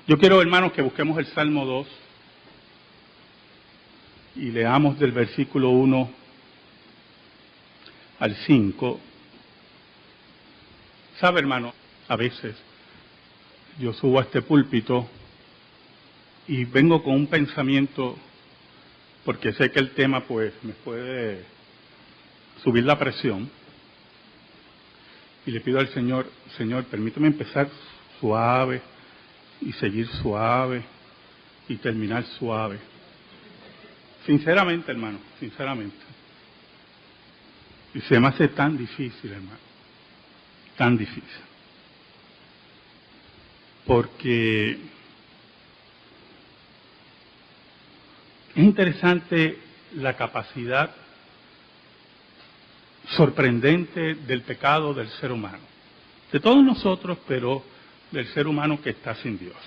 Yo quiero, hermanos, que busquemos el Salmo 2 y leamos del versículo 1 al 5. ¿Sabe, hermano? A veces yo subo a este púlpito y vengo con un pensamiento, porque sé que el tema pues me puede subir la presión, y le pido al Señor, Señor, permíteme empezar suave y seguir suave y terminar suave. Sinceramente, hermano, sinceramente. Y se me hace tan difícil, hermano, tan difícil. Porque es interesante la capacidad sorprendente del pecado del ser humano. De todos nosotros, pero del ser humano que está sin Dios.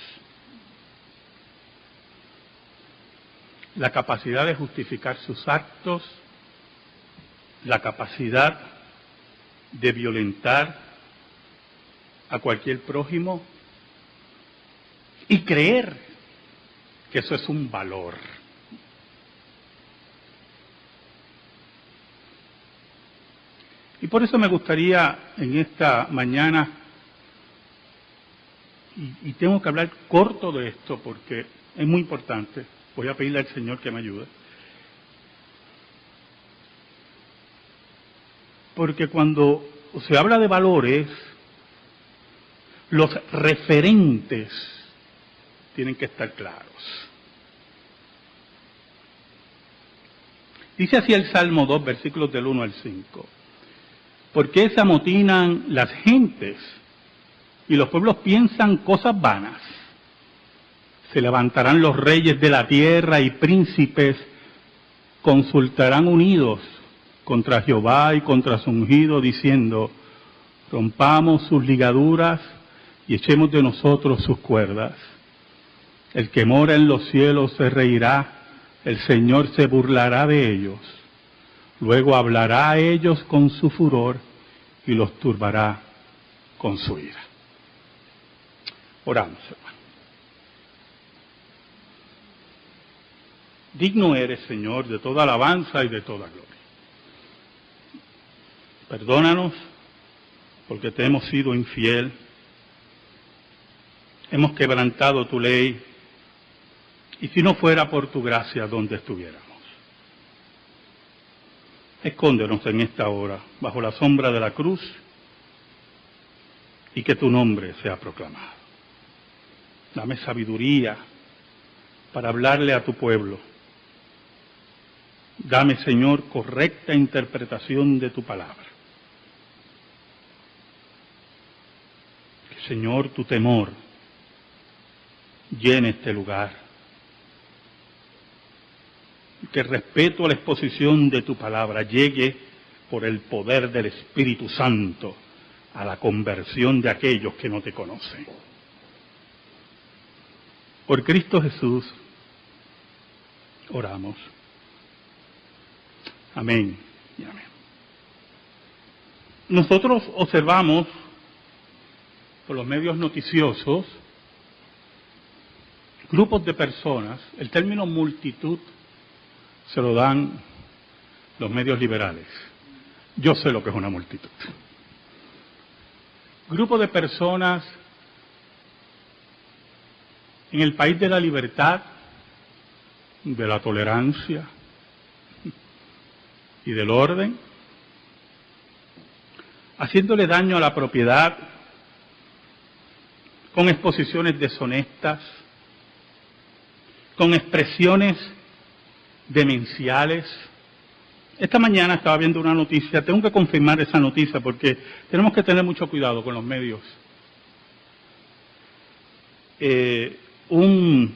La capacidad de justificar sus actos, la capacidad de violentar a cualquier prójimo y creer que eso es un valor. Y por eso me gustaría en esta mañana, y tengo que hablar corto de esto porque es muy importante, voy a pedirle al Señor que me ayude. Porque cuando se habla de valores, los referentes tienen que estar claros. Dice así el Salmo 2, versículos del 1 al 5. ¿Por qué se amotinan las gentes y los pueblos piensan cosas vanas? Se levantarán los reyes de la tierra y príncipes consultarán unidos contra Jehová y contra su ungido, diciendo, rompamos sus ligaduras y echemos de nosotros sus cuerdas. El que mora en los cielos se reirá, el Señor se burlará de ellos. Luego hablará a ellos con su furor y los turbará con su ira. Oramos, hermano. Digno eres, Señor, de toda alabanza y de toda gloria. Perdónanos porque te hemos sido infiel. Hemos quebrantado tu ley. Y si no fuera por tu gracia, ¿dónde estuviéramos? Escóndenos en esta hora, bajo la sombra de la cruz, y que tu nombre sea proclamado. Dame sabiduría para hablarle a tu pueblo. Dame, Señor, correcta interpretación de tu palabra. Que, Señor, tu temor llene este lugar. Que el respeto a la exposición de tu palabra llegue por el poder del Espíritu Santo a la conversión de aquellos que no te conocen. Por Cristo Jesús oramos. Amén y amén. Nosotros observamos por los medios noticiosos grupos de personas, el término multitud se lo dan los medios liberales. Yo sé lo que es una multitud. Grupo de personas en el país de la libertad, de la tolerancia y del orden, haciéndole daño a la propiedad con exposiciones deshonestas, con expresiones demenciales. Esta mañana estaba viendo una noticia, tengo que confirmar esa noticia porque tenemos que tener mucho cuidado con los medios. Un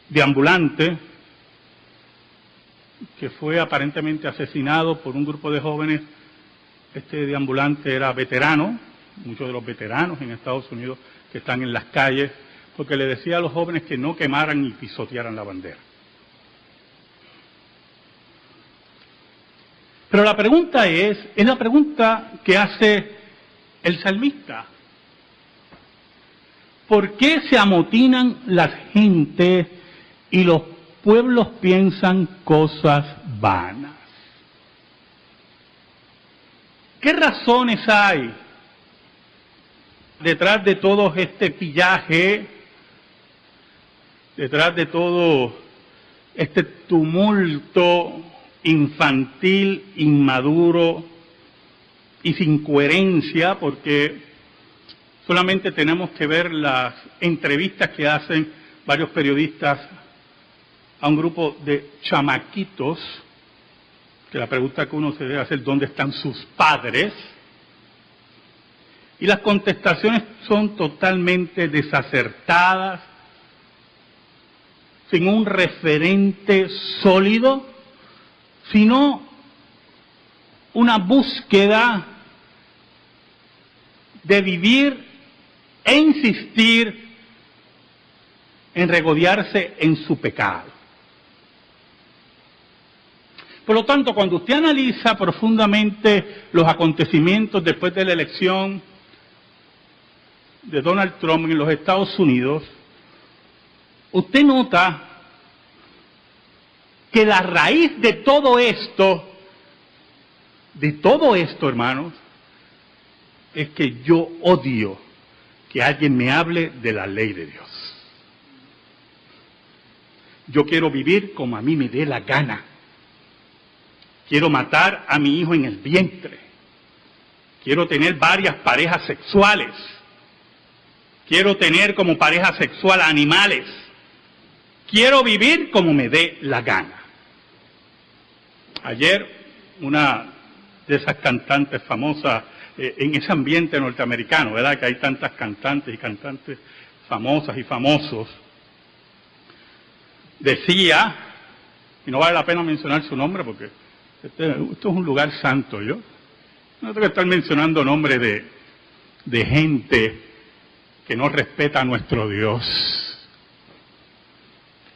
deambulante que fue aparentemente asesinado por un grupo de jóvenes. Este deambulante era veterano, muchos de los veteranos en Estados Unidos que están en las calles, porque le decía a los jóvenes que no quemaran ni pisotearan la bandera. Pero la pregunta es la pregunta que hace el salmista. ¿Por qué se amotinan las gentes y los pueblos piensan cosas vanas? ¿Qué razones hay detrás de todo este pillaje, detrás de todo este tumulto infantil, inmaduro y sin coherencia? Porque solamente tenemos que ver las entrevistas que hacen varios periodistas a un grupo de chamaquitos, que la pregunta que uno se debe hacer, ¿dónde están sus padres? Y las contestaciones son totalmente desacertadas, sin un referente sólido, sino una búsqueda de vivir e insistir en regodearse en su pecado. Por lo tanto, cuando usted analiza profundamente los acontecimientos después de la elección de Donald Trump en los Estados Unidos, usted nota que la raíz de todo esto, hermanos, es que yo odio que alguien me hable de la ley de Dios. Yo quiero vivir como a mí me dé la gana. Quiero matar a mi hijo en el vientre. Quiero tener varias parejas sexuales. Quiero tener como pareja sexual animales. Quiero vivir como me dé la gana. Ayer, una de esas cantantes famosas, en ese ambiente norteamericano, ¿verdad? Que hay tantas cantantes y cantantes famosas y famosos, decía, y no vale la pena mencionar su nombre porque esto es un lugar santo, ¿yo? No tengo que estar mencionando nombres de gente que no respeta a nuestro Dios,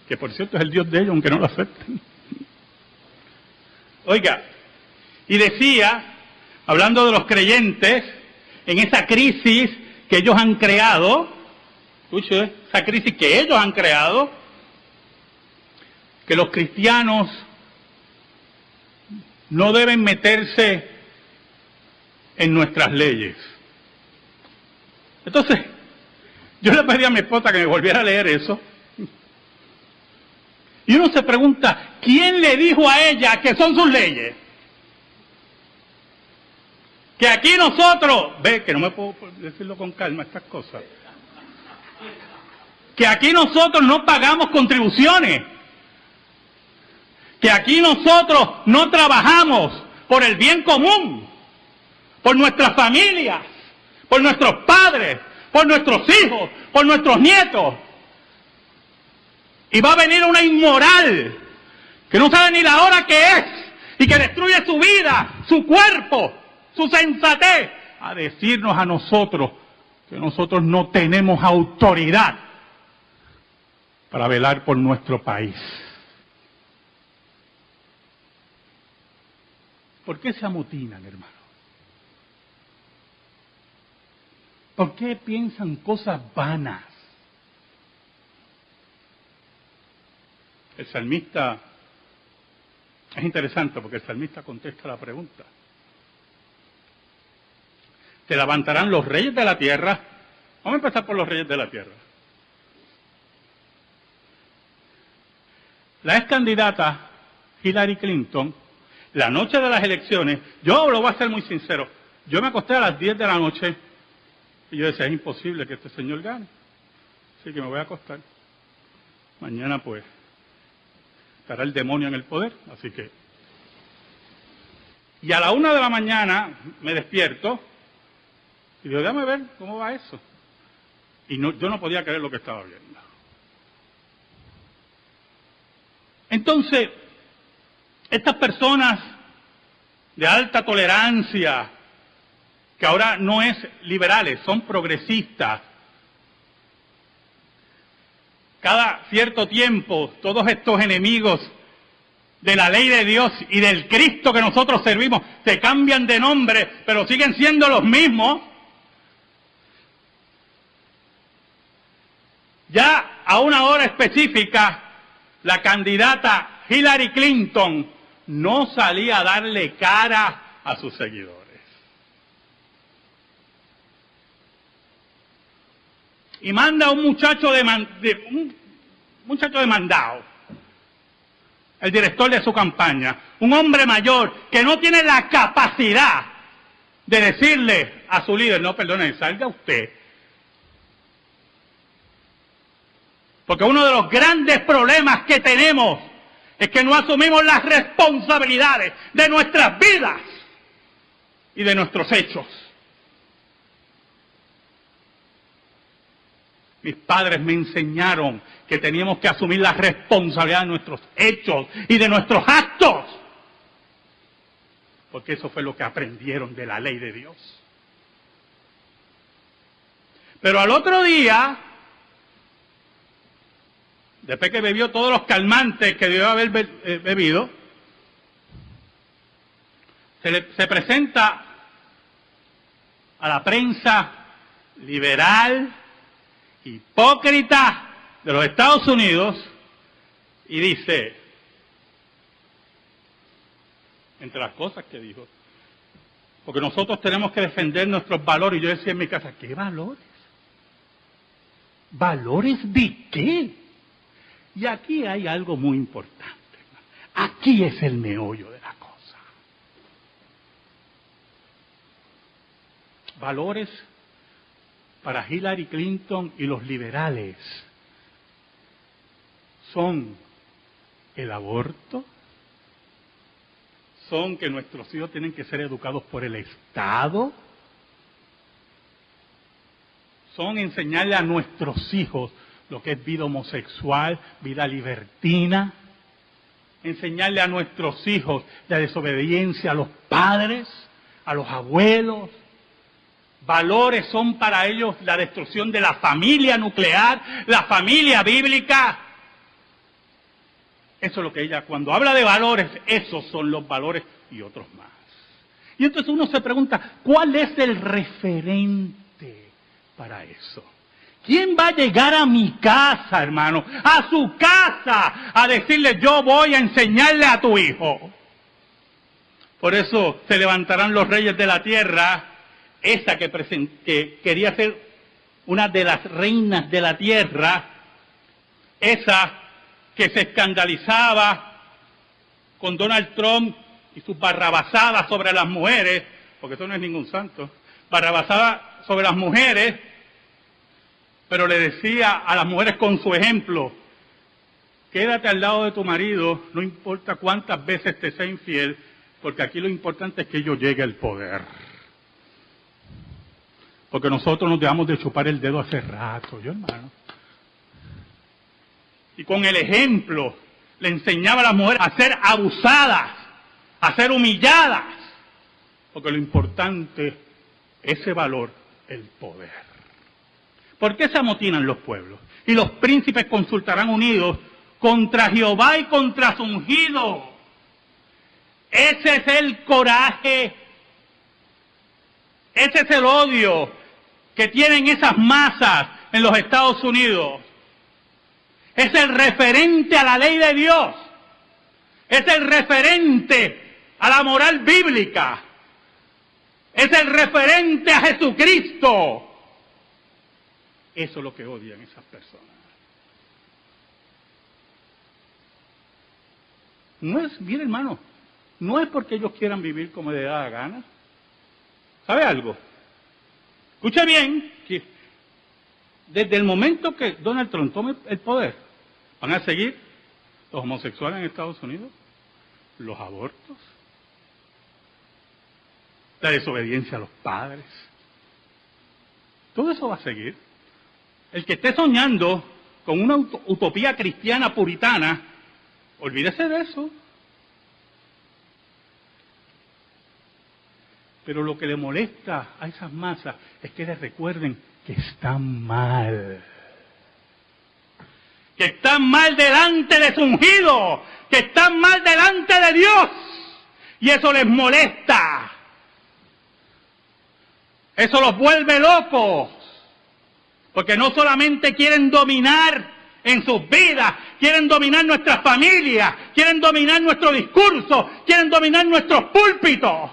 que por cierto es el Dios de ellos, aunque no lo acepten. Oiga, y decía, hablando de los creyentes, en esa crisis que ellos han creado, escuche, esa crisis que ellos han creado, que los cristianos no deben meterse en nuestras leyes. Entonces, yo le pedí a mi esposa que me volviera a leer eso. Y uno se pregunta, ¿quién le dijo a ella que son sus leyes? Que aquí nosotros, ve que no me puedo decirlo con calma estas cosas, que aquí nosotros no pagamos contribuciones, que aquí nosotros no trabajamos por el bien común, por nuestras familias, por nuestros padres, por nuestros hijos, por nuestros nietos. Y va a venir una inmoral que no sabe ni la hora que es y que destruye su vida, su cuerpo, su sensatez, a decirnos a nosotros que nosotros no tenemos autoridad para velar por nuestro país. ¿Por qué se amotinan, hermano? ¿Por qué piensan cosas vanas? El salmista, es interesante porque el salmista contesta la pregunta. ¿Se levantarán los reyes de la tierra? Vamos a empezar por los reyes de la tierra. La ex candidata Hillary Clinton, la noche de las elecciones, yo lo voy a ser muy sincero, yo me acosté a las 10 de la noche y yo decía, es imposible que este señor gane, así que me voy a acostar. Mañana pues estará el demonio en el poder, así que... Y a la 1 de la mañana me despierto y digo, déjame ver cómo va eso. Y no, yo no podía creer lo que estaba viendo. Entonces, estas personas de alta tolerancia, que ahora no es liberales, son progresistas, cada cierto tiempo todos estos enemigos de la ley de Dios y del Cristo que nosotros servimos se cambian de nombre, pero siguen siendo los mismos. Ya a una hora específica, la candidata Hillary Clinton no salía a darle cara a sus seguidores. Y manda a un muchacho demandado, el director de su campaña, un hombre mayor que no tiene la capacidad de decirle a su líder, no, perdone, salga usted. Porque uno de los grandes problemas que tenemos es que no asumimos las responsabilidades de nuestras vidas y de nuestros hechos. Mis padres me enseñaron que teníamos que asumir la responsabilidad de nuestros hechos y de nuestros actos. Porque eso fue lo que aprendieron de la ley de Dios. Pero al otro día, después que bebió todos los calmantes que debió haber bebido, se presenta a la prensa liberal, hipócrita de los Estados Unidos y dice, entre las cosas que dijo, porque nosotros tenemos que defender nuestros valores. Y yo decía en mi casa, ¿qué valores? ¿Valores de qué? Y aquí hay algo muy importante. Aquí es el meollo de la cosa. Valores para Hillary Clinton y los liberales son el aborto, son que nuestros hijos tienen que ser educados por el Estado, son enseñarle a nuestros hijos lo que es vida homosexual, vida libertina, enseñarle a nuestros hijos la desobediencia a los padres, a los abuelos. Valores son para ellos la destrucción de la familia nuclear, la familia bíblica. Eso es lo que ella, cuando habla de valores, esos son los valores y otros más. Y entonces uno se pregunta, ¿cuál es el referente para eso? ¿Quién va a llegar a mi casa, hermano, a su casa, a decirle, yo voy a enseñarle a tu hijo? Por eso se levantarán los reyes de la tierra. Esa que quería ser una de las reinas de la tierra, esa que se escandalizaba con Donald Trump y sus barrabasadas sobre las mujeres, porque eso no es ningún santo, barrabasadas sobre las mujeres, pero le decía a las mujeres con su ejemplo, quédate al lado de tu marido, no importa cuántas veces te sea infiel, porque aquí lo importante es que yo llegue al poder. Porque nosotros nos dejamos de chupar el dedo hace rato, yo hermano. Y con el ejemplo le enseñaba a las mujeres a ser abusadas, a ser humilladas. Porque lo importante, ese valor, el poder. ¿Por qué se amotinan los pueblos? Y los príncipes consultarán unidos contra Jehová y contra su ungido. Ese es el coraje, ese es el odio que tienen esas masas en los Estados Unidos. Es el referente a la ley de Dios. Es el referente a la moral bíblica. Es el referente a Jesucristo. Eso es lo que odian esas personas. No es, mire hermano, no es porque ellos quieran vivir como les da la gana. ¿Sabe algo? Escuche bien, que desde el momento que Donald Trump tome el poder, van a seguir los homosexuales en Estados Unidos, los abortos, la desobediencia a los padres. Todo eso va a seguir. El que esté soñando con una utopía cristiana puritana, olvídese de eso. Pero lo que le molesta a esas masas es que les recuerden que están mal. Que están mal delante de su ungido. Que están mal delante de Dios. Y eso les molesta. Eso los vuelve locos. Porque no solamente quieren dominar en sus vidas, quieren dominar nuestras familias, quieren dominar nuestro discurso, quieren dominar nuestros púlpitos.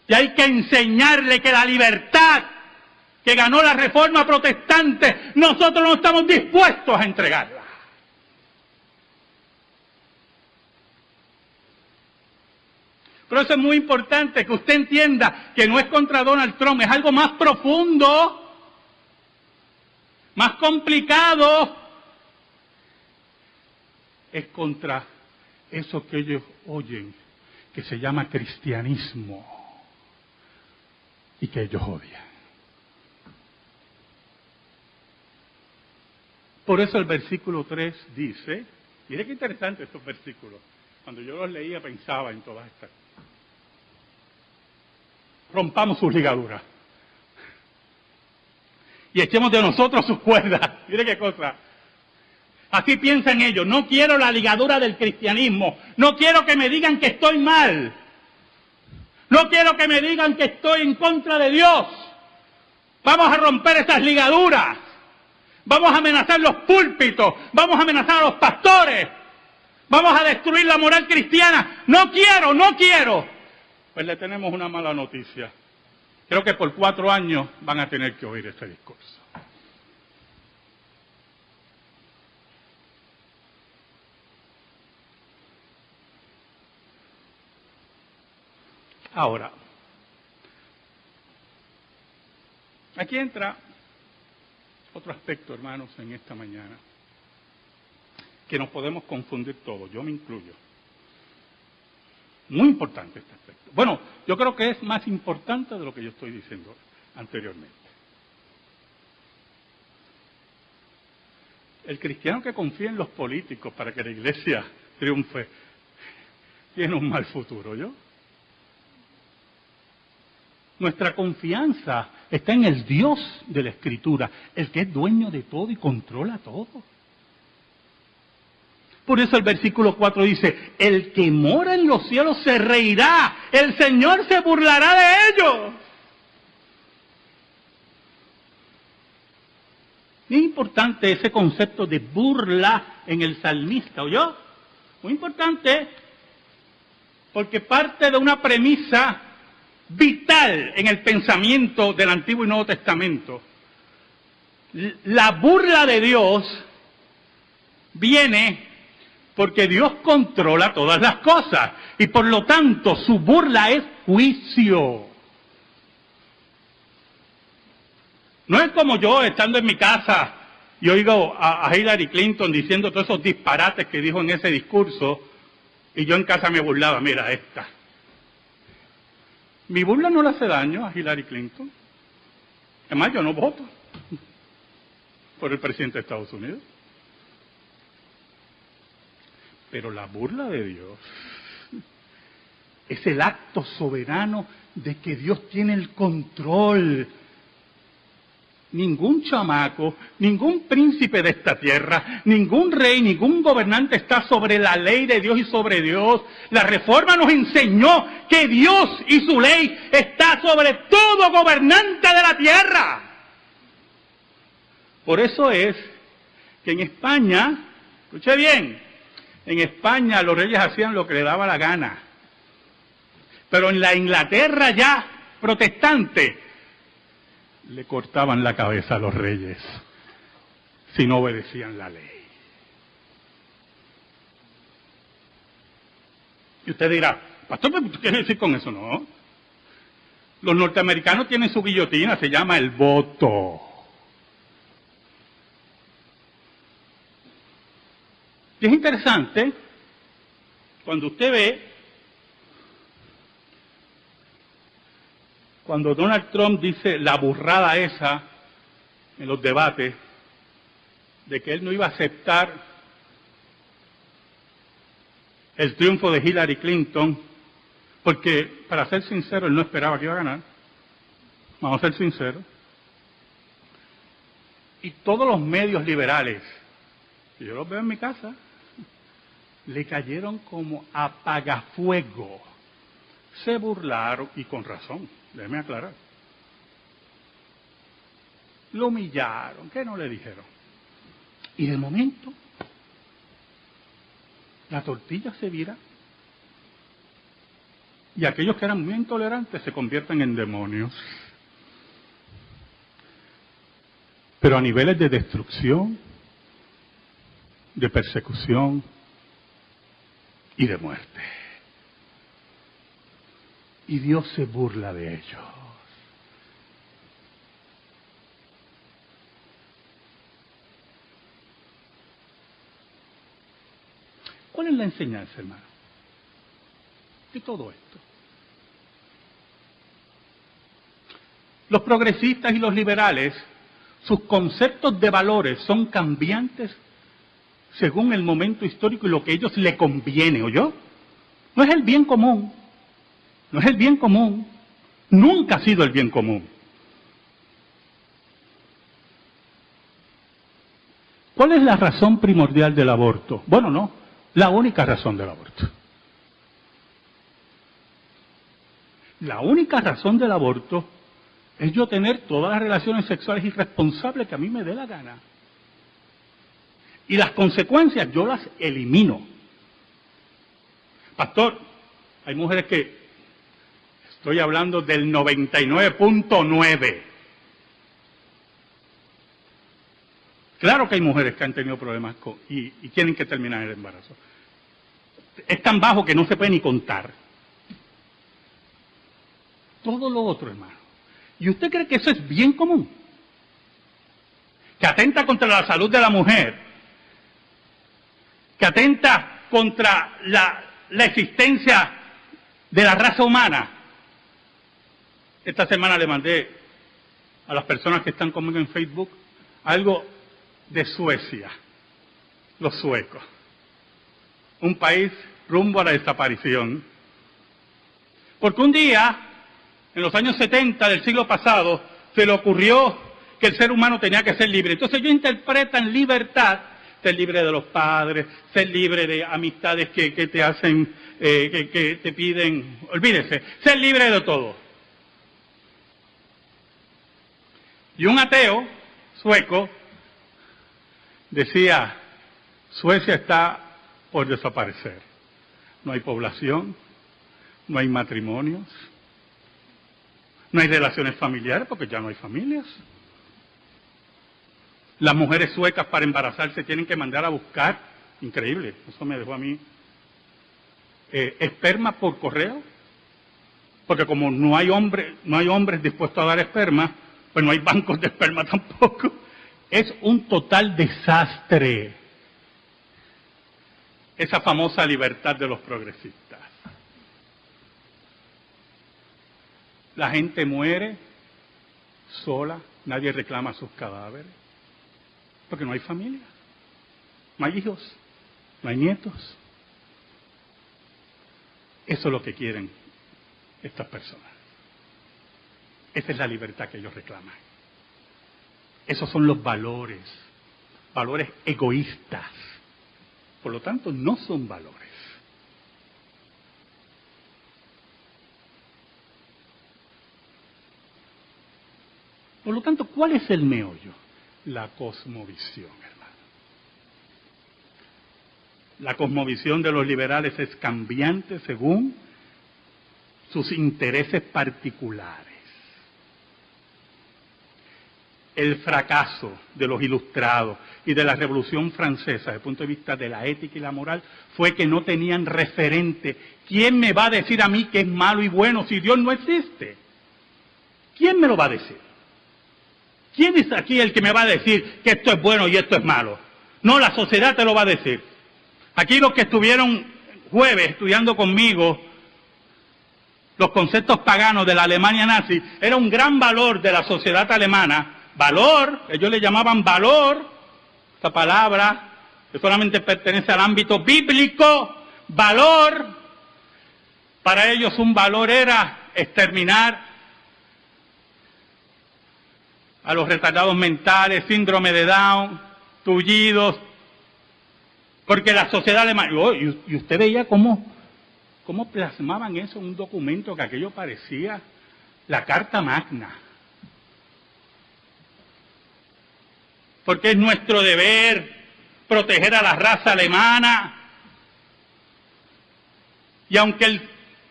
Y hay que enseñarle que la libertad que ganó la Reforma Protestante, nosotros no estamos dispuestos a entregarla. Pero eso es muy importante, que usted entienda que no es contra Donald Trump, es algo más profundo, más complicado. Es contra eso que ellos oyen, que se llama cristianismo, y que ellos odian. Por eso el versículo 3 dice, mire qué interesante estos versículos, cuando yo los leía pensaba en todas estas. Rompamos sus ligaduras y echemos de nosotros sus cuerdas. Mire qué cosa. Así piensan ellos. No quiero la ligadura del cristianismo. No quiero que me digan que estoy mal. No quiero que me digan que estoy en contra de Dios. Vamos a romper esas ligaduras. Vamos a amenazar los púlpitos. Vamos a amenazar a los pastores. Vamos a destruir la moral cristiana. No quiero, no quiero. Pues le tenemos una mala noticia. Creo que por 4 años van a tener que oír este discurso. Ahora, aquí entra otro aspecto, hermanos, en esta mañana, que nos podemos confundir todos, yo me incluyo. Muy importante este aspecto. Bueno, yo creo que es más importante de lo que yo estoy diciendo anteriormente. El cristiano que confía en los políticos para que la iglesia triunfe, tiene un mal futuro, ¿yo? Nuestra confianza está en el Dios de la Escritura, el que es dueño de todo y controla todo. Por eso el versículo 4 dice, el que mora en los cielos se reirá, el Señor se burlará de ellos. Es importante ese concepto de burla en el salmista, ¿oyó? Muy importante, porque parte de una premisa vital en el pensamiento del Antiguo y Nuevo Testamento. La burla de Dios viene porque Dios controla todas las cosas y por lo tanto su burla es juicio. No es como yo estando en mi casa y oigo a Hillary Clinton diciendo todos esos disparates que dijo en ese discurso y yo en casa me burlaba, mira esta. Mi burla no le hace daño a Hillary Clinton. Además, yo no voto por el presidente de Estados Unidos. Pero la burla de Dios es el acto soberano de que Dios tiene el control. Ningún chamaco, ningún príncipe de esta tierra, ningún rey, ningún gobernante está sobre la ley de Dios y sobre Dios. La Reforma nos enseñó que Dios y su ley está sobre todo gobernante de la tierra. Por eso es que en España, escuche bien, en España los reyes hacían lo que les daba la gana. Pero en la Inglaterra ya protestante, le cortaban la cabeza a los reyes si no obedecían la ley. Y usted dirá, pastor, ¿qué quieres decir con eso? No. Los norteamericanos tienen su guillotina, se llama el voto. Y es interesante cuando usted ve, cuando Donald Trump dice la burrada esa en los debates, de que él no iba a aceptar el triunfo de Hillary Clinton, porque, para ser sincero, él no esperaba que iba a ganar. Vamos a ser sinceros. Y todos los medios liberales, que yo los veo en mi casa, le cayeron como apagafuego. Se burlaron, y con razón, déjeme aclarar. lo humillaron, ¿qué no le dijeron? Y de momento, la tortilla se vira y aquellos que eran muy intolerantes se convierten en demonios. Pero a niveles de destrucción, de persecución y de muerte. Y Dios se burla de ellos. ¿Cuál es la enseñanza, hermano, de todo esto? Los progresistas y los liberales, sus conceptos de valores son cambiantes según el momento histórico y lo que a ellos les conviene, ¿oyó? No es el bien común, no es el bien común, nunca ha sido el bien común. ¿Cuál es la razón primordial del aborto? Bueno, no, la única razón del aborto. La única razón del aborto es yo tener todas las relaciones sexuales irresponsables que a mí me dé la gana. Y las consecuencias yo las elimino. Pastor, hay mujeres que, estoy hablando del 99.9. Claro que hay mujeres que han tenido problemas y tienen que terminar el embarazo. Es tan bajo que no se puede ni contar. Todo lo otro, hermano. ¿Y usted cree que eso es bien común? Que atenta contra la salud de la mujer, que atenta contra la existencia de la raza humana. Esta semana le mandé a las personas que están conmigo en Facebook algo de Suecia, los suecos, un país rumbo a la desaparición. Porque un día, en los años 70 del siglo pasado, se le ocurrió que el ser humano tenía que ser libre. Entonces ellos interpretan libertad, ser libre de los padres, ser libre de amistades que te hacen, que te piden, olvídese, ser libre de todo. Y un ateo sueco decía, Suecia está por desaparecer. No hay población, no hay matrimonios, no hay relaciones familiares porque ya no hay familias. Las mujeres suecas para embarazarse tienen que mandar a buscar, increíble, eso me dejó a mí, esperma por correo, porque como no hay hombres dispuestos a dar esperma, pues no hay bancos de esperma tampoco. Es un total desastre esa famosa libertad de los progresistas. La gente muere sola, nadie reclama sus cadáveres, porque no hay familia, no hay hijos, no hay nietos. Eso es lo que quieren estas personas. Esa es la libertad que ellos reclaman. Esos son los valores, valores egoístas. Por lo tanto, no son valores. Por lo tanto, ¿cuál es el meollo? La cosmovisión, hermano. La cosmovisión de los liberales es cambiante según sus intereses particulares. El fracaso de los ilustrados y de la Revolución Francesa, desde el punto de vista de la ética y la moral, fue que no tenían referente. ¿Quién me va a decir a mí que es malo y bueno si Dios no existe? ¿Quién me lo va a decir? ¿Quién es aquí el que me va a decir que esto es bueno y esto es malo? No, la sociedad te lo va a decir. Aquí los que estuvieron jueves estudiando conmigo los conceptos paganos de la Alemania nazi, era un gran valor de la sociedad alemana. Valor, ellos le llamaban valor, esta palabra que solamente pertenece al ámbito bíblico, valor, para ellos un valor era exterminar a los retardados mentales, síndrome de Down, tullidos, porque la sociedad alemana, y usted veía cómo plasmaban eso en un documento que aquello parecía la Carta Magna. porque es nuestro deber proteger a la raza alemana.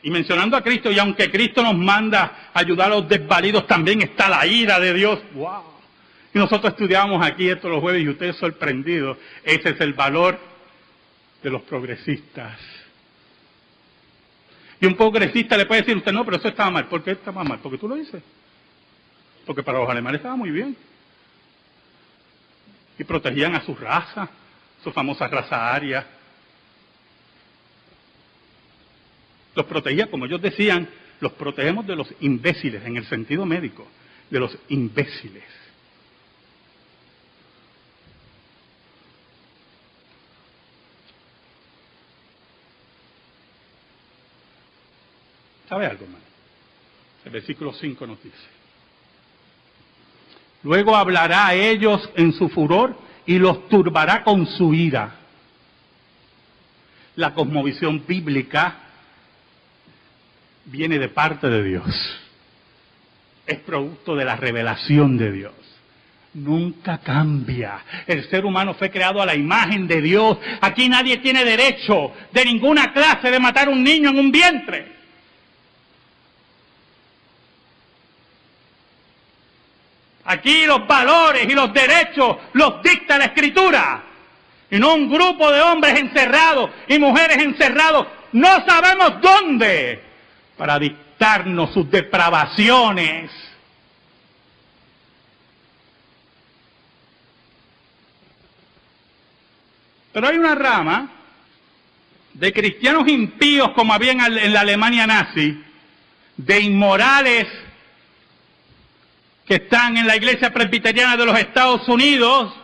Y mencionando a Cristo, y aunque Cristo nos manda a ayudar a los desvalidos, también está la ira de Dios. ¡Wow! Y nosotros estudiamos aquí esto los jueves y ustedes sorprendidos. Ese es el valor de los progresistas. Y un progresista le puede decir a usted, no, pero eso estaba mal. ¿Por qué estaba mal? Porque tú lo dices. Porque para los alemanes estaba muy bien. Y protegían a su raza, su famosa raza aria. Los protegía, como ellos decían, los protegemos de los imbéciles, en el sentido médico, de los imbéciles. ¿Sabe algo, hermano? El versículo 5 nos dice: luego hablará a ellos en su furor y los turbará con su ira. La cosmovisión bíblica viene de parte de Dios. Es producto de la revelación de Dios. Nunca cambia. El ser humano fue creado a la imagen de Dios. Aquí nadie tiene derecho de ninguna clase de matar a un niño en un vientre. Aquí los valores y los derechos los dicta la Escritura. Y no un grupo de hombres encerrados y mujeres encerrados, no sabemos dónde, para dictarnos sus depravaciones. Pero hay una rama de cristianos impíos, como había en la Alemania nazi, de inmorales que están en la Iglesia Presbiteriana de los Estados Unidos,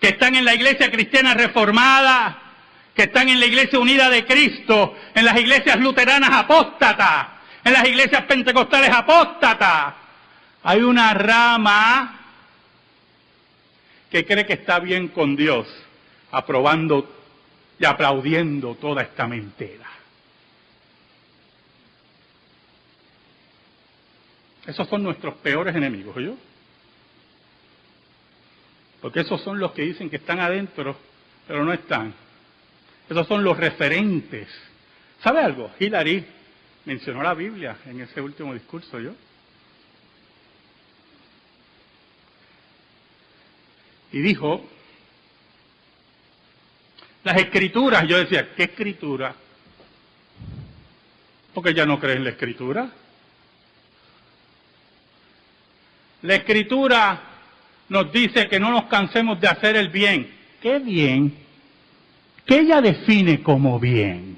que están en la Iglesia Cristiana Reformada, que están en la Iglesia Unida de Cristo, en las iglesias luteranas apóstatas, en las iglesias pentecostales apóstatas. Hay una rama que cree que está bien con Dios, aprobando y aplaudiendo toda esta mentira. Esos son nuestros peores enemigos, ¿oyó? Porque esos son los que dicen que están adentro, pero no están. Esos son los referentes. ¿Sabe algo? Hillary mencionó la Biblia en ese último discurso, ¿yo? Y dijo, las escrituras, yo decía, ¿qué escritura? Porque ella no cree en la escritura. La Escritura nos dice que no nos cansemos de hacer el bien. ¿Qué bien? ¿Qué ella define como bien?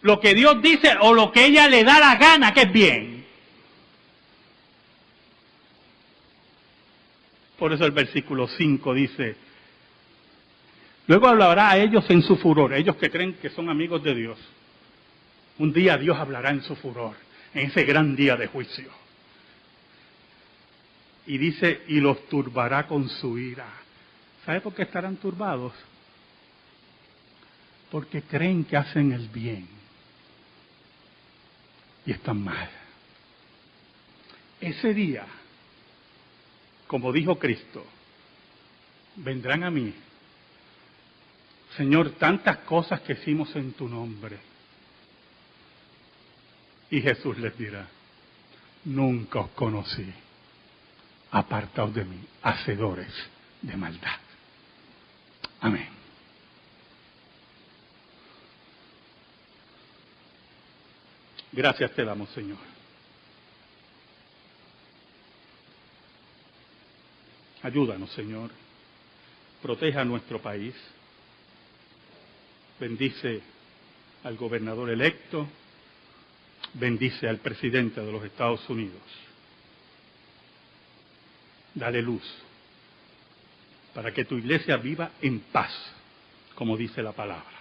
¿Lo que Dios dice o lo que ella le da la gana que es bien? Por eso el versículo 5 dice, luego hablará a ellos en su furor, ellos que creen que son amigos de Dios. Un día Dios hablará en su furor, en ese gran día de juicio. Y dice, y los turbará con su ira. ¿Sabe por qué estarán turbados? Porque creen que hacen el bien. Y están mal. Ese día, como dijo Cristo, vendrán a mí, Señor, tantas cosas que hicimos en tu nombre. Y Jesús les dirá, nunca os conocí. Apartaos de mí, hacedores de maldad. Amén. Gracias te damos, Señor. Ayúdanos, Señor. Proteja a nuestro país. Bendice al gobernador electo. Bendice al presidente de los Estados Unidos. Dale luz para que tu iglesia viva en paz, como dice la palabra.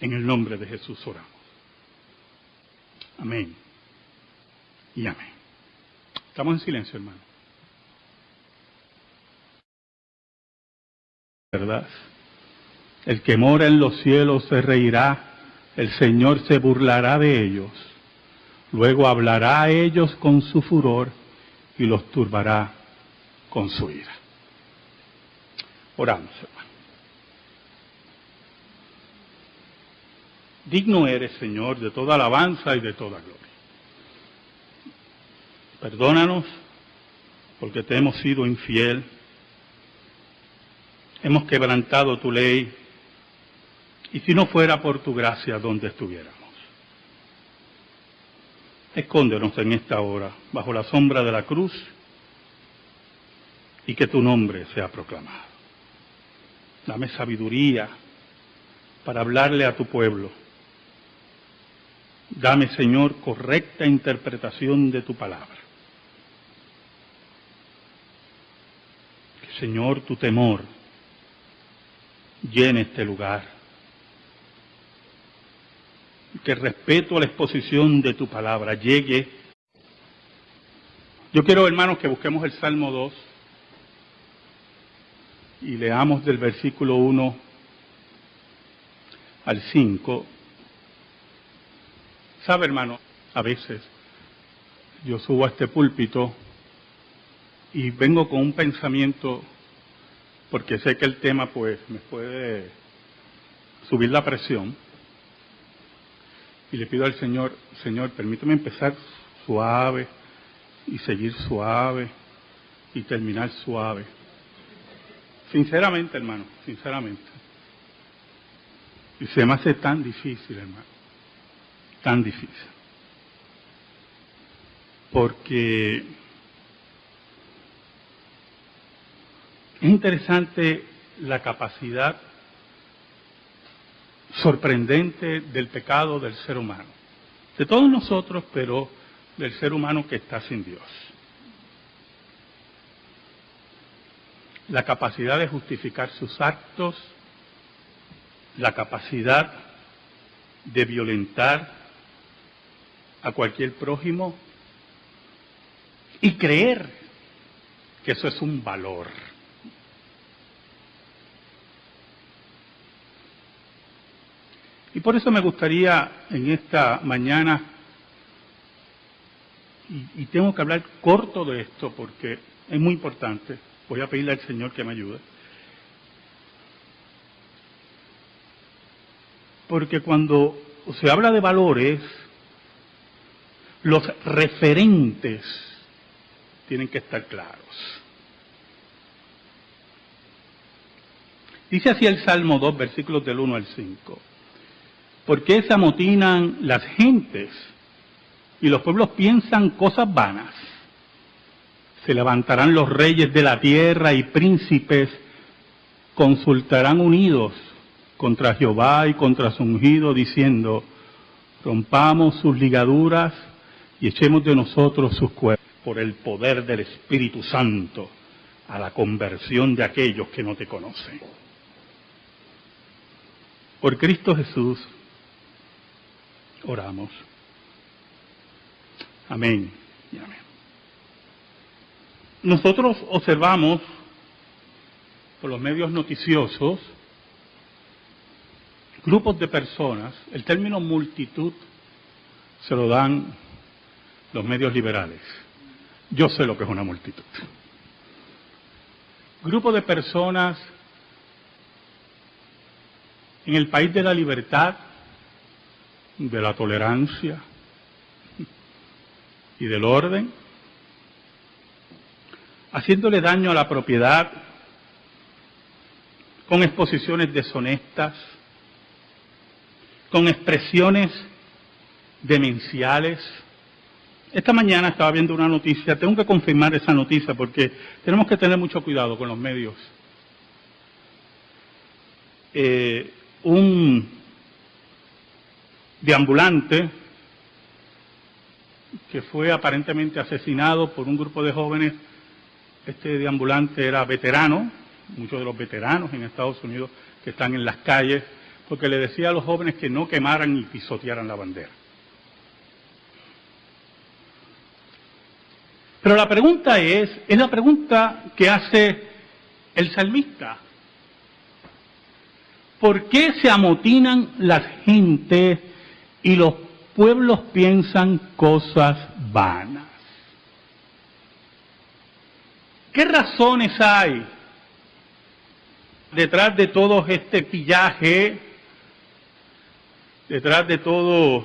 En el nombre de Jesús oramos. Amén y amén. Estamos en silencio, hermano. ¿Verdad? El que mora en los cielos se reirá, el Señor se burlará de ellos. Luego hablará a ellos con su furor y los turbará con su ira. Oramos, hermano. Digno eres, Señor, de toda alabanza y de toda gloria. Perdónanos porque te hemos sido infiel, hemos quebrantado tu ley, y si no fuera por tu gracia, ¿dónde estuviéramos? Escóndenos en esta hora, bajo la sombra de la cruz, y que tu nombre sea proclamado. Dame sabiduría para hablarle a tu pueblo. Dame, Señor, correcta interpretación de tu palabra. Que, Señor, tu temor llene este lugar. Que el respeto a la exposición de tu palabra llegue. Yo quiero, hermanos, que busquemos el Salmo 2 y leamos del versículo 1 al 5. ¿Sabe, hermano? A veces yo subo a este púlpito y vengo con un pensamiento, porque sé que el tema pues me puede subir la presión, y le pido al Señor, Señor, permíteme empezar suave y seguir suave y terminar suave. Sinceramente, hermano, sinceramente. Y se me hace tan difícil, hermano, tan difícil. Porque es interesante la capacidad sorprendente del pecado del ser humano. De todos nosotros, pero del ser humano que está sin Dios. La capacidad de justificar sus actos, la capacidad de violentar a cualquier prójimo y creer que eso es un valor. Y por eso me gustaría en esta mañana, y tengo que hablar corto de esto porque es muy importante, voy a pedirle al Señor que me ayude. Porque cuando se habla de valores, los referentes tienen que estar claros. Dice así el Salmo 2, versículos del 1 al 5. ¿Por qué se amotinan las gentes y los pueblos piensan cosas vanas? Se levantarán los reyes de la tierra y príncipes consultarán unidos contra Jehová y contra su ungido, diciendo, rompamos sus ligaduras y echemos de nosotros sus cuernos, por el poder del Espíritu Santo, a la conversión de aquellos que no te conocen. Por Cristo Jesús, oramos. Amén y amén. Nosotros observamos por los medios noticiosos grupos de personas, el término multitud se lo dan los medios liberales. Yo sé lo que es una multitud. Grupo de personas en el país de la libertad, de la tolerancia y del orden, haciéndole daño a la propiedad con exposiciones deshonestas, con expresiones demenciales. Esta mañana estaba viendo una noticia, tengo que confirmar esa noticia porque tenemos que tener mucho cuidado con los medios. Un deambulante que fue aparentemente asesinado por un grupo de jóvenes. Este deambulante era veterano, muchos de los veteranos en Estados Unidos que están en las calles, porque le decía a los jóvenes que no quemaran ni pisotearan la bandera. Pero la pregunta es la pregunta que hace el salmista. ¿Por qué se amotinan las gentes y los pueblos piensan cosas vanas? ¿Qué razones hay detrás de todo este pillaje, detrás de todo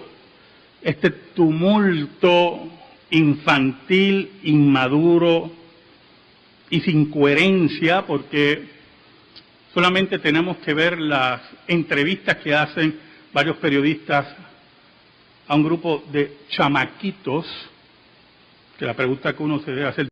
este tumulto infantil, inmaduro y sin coherencia? Porque solamente tenemos que ver las entrevistas que hacen varios periodistas a un grupo de chamaquitos, que la pregunta que uno se debe hacer